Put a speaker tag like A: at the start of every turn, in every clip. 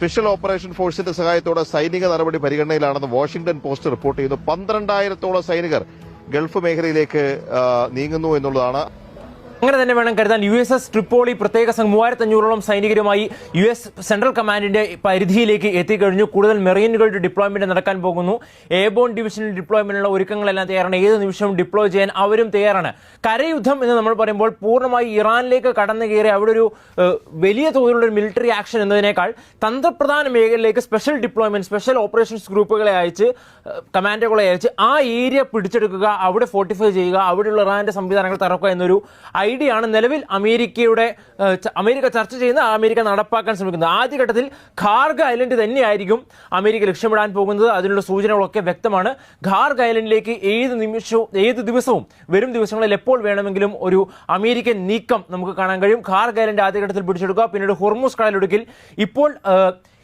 A: Special operation ഫോഴ്സിന്റെ സഹായത്തോടെ സൈനിക നടപടി പരിഗണനയിലാണെന്ന് വാഷിംഗ്ടൺ പോസ്റ്റ് റിപ്പോർട്ട് ചെയ്യുന്നു. 12,000-ഓളം സൈനികർ ഗൾഫ് മേഖലയിലേക്ക് നീങ്ങുന്നു എന്നുള്ളതാണ്.
B: അങ്ങനെ തന്നെ വേണം കരുതാൻ. USS ട്രിപ്പോളി പ്രത്യേക സംഘം 3,500-ഓളം സൈനികരുമായി US സെൻട്രൽ കമാൻഡിന്റെ പരിധിയിലേക്ക് എത്തിക്കഴിഞ്ഞു. കൂടുതൽ മെറീനുകളുടെ ഡിപ്ലോയ്മെന്റ് നടക്കാൻ പോകുന്നു. എയർബോൺ ഡിവിഷനിൽ ഡിപ്ലോയ്മെന്റിനുള്ള ഒരുക്കങ്ങളെല്ലാം തയ്യാറാണ്. ഏത് നിമിഷവും ഡിപ്ലോയ് ചെയ്യാൻ അവരും തയ്യാറാണ്. കരയുദ്ധം എന്ന് നമ്മൾ പറയുമ്പോൾ പൂർണ്ണമായി ഇറാനിലേക്ക് കടന്നു കയറി അവിടെ ഒരു വലിയ തോതിലുള്ള ഒരു മിലിറ്ററി ആക്ഷൻ എന്നതിനേക്കാൾ തന്ത്രപ്രധാന മേഖലയിലേക്ക് സ്പെഷ്യൽ ഡിപ്ലോയ്മെന്റ്, സ്പെഷ്യൽ ഓപ്പറേഷൻസ് ഗ്രൂപ്പുകളെ അയച്ച്, കമാൻഡോകളെ അയച്ച് ആ ഏരിയ പിടിച്ചെടുക്കുക, അവിടെ ഫോർട്ടിഫൈ ചെയ്യുക, അവിടെയുള്ള ഇറാന്റെ സംവിധാനങ്ങൾ തകർക്കുക എന്നൊരു ഐഡിയ ആണ് നിലവിൽ അമേരിക്ക ചർച്ച ചെയ്യുന്ന, അമേരിക്ക നടപ്പാക്കാൻ ശ്രമിക്കുന്നത്. ആദ്യഘട്ടത്തിൽ ഖാർഗ് ഐലൻഡ് തന്നെയായിരിക്കും അമേരിക്ക ലക്ഷ്യമിടാൻ പോകുന്നത്. അതിനുള്ള സൂചനകളൊക്കെ വ്യക്തമാണ്. ഖാർഗ് ഐലൻഡിലേക്ക് ഏത് ദിവസവും വരും ദിവസങ്ങളിൽ എപ്പോൾ വേണമെങ്കിലും ഒരു അമേരിക്കൻ നീക്കം നമുക്ക് കാണാൻ കഴിയും. ഖാർഗ് ഐലൻഡ് ആദ്യഘട്ടത്തിൽ പിടിച്ചെടുക്കുക, പിന്നീട് ഹോർമുസ് കടലിടുക്കിൽ ഇപ്പോൾ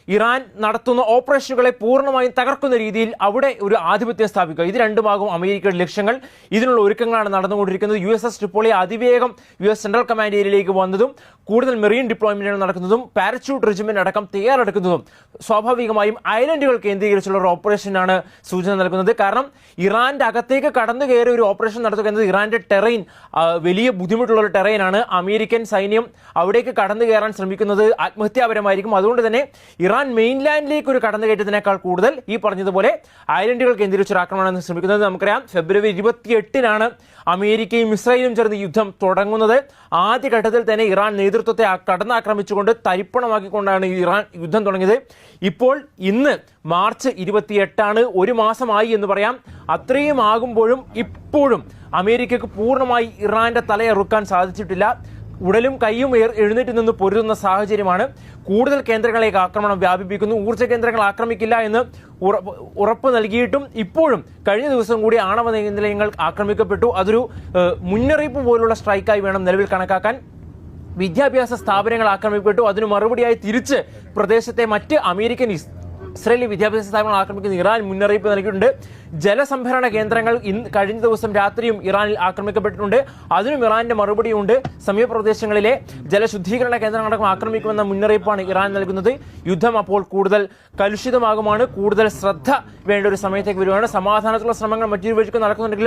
B: ഇറാൻ നടത്തുന്ന ഓപ്പറേഷനുകളെ പൂർണ്ണമായും തകർക്കുന്ന രീതിയിൽ അവിടെ ഒരു ആധിപത്യം സ്ഥാപിക്കുക. ഇത് രണ്ടുമാകും അമേരിക്കയുടെ ലക്ഷ്യങ്ങൾ. ഇതിനുള്ള ഒരുക്കങ്ങളാണ് നടന്നുകൊണ്ടിരിക്കുന്നത്. USS ട്രിപ്പോളി അതിവേഗം US സെൻട്രൽ കമാൻഡ് ഏരിയയിലേക്ക് വന്നതും കൂടുതൽ മെറീൻ ഡിപ്ലോയ്മെന്റുകൾ നടക്കുന്നതും പാരച്യൂട്ട് റെജിമെന്റ് അടക്കം തയ്യാറെടുക്കുന്നതും സ്വാഭാവികമായും ഐലൻഡുകൾ കേന്ദ്രീകരിച്ചുള്ള ഒരു ഓപ്പറേഷനാണ് സൂചന നൽകുന്നത്. കാരണം ഇറാന്റെ അകത്തേക്ക് കടന്നു കയറി ഒരു ഓപ്പറേഷൻ നടത്തുക എന്നത് ഇറാന്റെ ടെറൈൻ വലിയ ബുദ്ധിമുട്ടുള്ള ഒരു ടെറൈനാണ്. അമേരിക്കൻ സൈന്യം അവിടേക്ക് കടന്നു കയറാൻ ശ്രമിക്കുന്നത് ആത്മഹത്യാപരമായിരിക്കും. അതുകൊണ്ട് തന്നെ ഇറാൻ മെയിൻലാൻഡിലേക്ക് ഒരു കടന്നുകയറ്റത്തിനേക്കാൾ കൂടുതൽ ഈ പറഞ്ഞതുപോലെ ഐലൻഡുകൾ കേന്ദ്രീകരിച്ചൊരു ആക്രമണം ശ്രമിക്കുന്നത്. നമുക്കറിയാം, ഫെബ്രുവരി 28-നാണ് അമേരിക്കയും ഇസ്രായേലും ചേർന്ന് യുദ്ധം തുടങ്ങുന്നത്. ആദ്യഘട്ടത്തിൽ തന്നെ ഇറാൻ നേതൃത്വത്തെ കടന്നാക്രമിച്ചുകൊണ്ട് തരിപ്പണമാക്കിക്കൊണ്ടാണ് ഇറാൻ യുദ്ധം തുടങ്ങിയത്. ഇപ്പോൾ ഇന്ന് മാർച്ച് 28 ഒരു മാസമായി എന്ന് പറയാം. അത്രയും ആകുമ്പോഴും ഇപ്പോഴും അമേരിക്കക്ക് പൂർണ്ണമായി ഇറാന്റെ തലയറുക്കാൻ സാധിച്ചിട്ടില്ല. ഉടലും കൈയും എഴുന്നേറ്റ് നിന്ന് പൊരുതുന്ന സാഹചര്യമാണ്. കൂടുതൽ കേന്ദ്രങ്ങളിലേക്ക് ആക്രമണം വ്യാപിപ്പിക്കുന്നു. ഊർജ്ജ കേന്ദ്രങ്ങൾ ആക്രമിക്കില്ല എന്ന് ഉറപ്പ് നൽകിയിട്ടും ഇപ്പോഴും കഴിഞ്ഞ ദിവസം കൂടി ആണവ നിലയങ്ങൾ ആക്രമിക്കപ്പെട്ടു. അതൊരു മുന്നറിയിപ്പ് പോലുള്ള സ്ട്രൈക്കായി വേണം നിലവിൽ കണക്കാക്കാൻ. വിദ്യാഭ്യാസ സ്ഥാപനങ്ങൾ ആക്രമിക്കപ്പെട്ടു. അതിന് മറുപടിയായി തിരിച്ച് പ്രദേശത്തെ മറ്റ് അമേരിക്കൻ ഇസ്രായേലി വിദ്യാഭ്യാസ സ്ഥാപനങ്ങൾ ആക്രമിക്കുന്ന ഇറാൻ മുന്നറിയിപ്പ് നൽകിയിട്ടുണ്ട്. ജലസംഭരണ കേന്ദ്രങ്ങൾ കഴിഞ്ഞ ദിവസം രാത്രിയും ഇറാനിൽ ആക്രമിക്കപ്പെട്ടിട്ടുണ്ട്. അതിനും ഇറാന്റെ മറുപടിയുണ്ട്. സമീപപ്രദേശങ്ങളിലെ ജലശുദ്ധീകരണ കേന്ദ്രങ്ങളടക്കം ആക്രമിക്കുമെന്ന മുന്നറിയിപ്പാണ് ഇറാൻ നൽകുന്നത്. യുദ്ധം അപ്പോൾ കൂടുതൽ കലുഷിതമാകുമാണ്. കൂടുതൽ ശ്രദ്ധ വേണ്ട ഒരു സമയത്തേക്ക് വരുവാണ്. സമാധാനത്തിലുള്ള ശ്രമങ്ങൾ മറ്റൊരു വഴിക്ക് നടക്കുന്നുണ്ടെങ്കിലും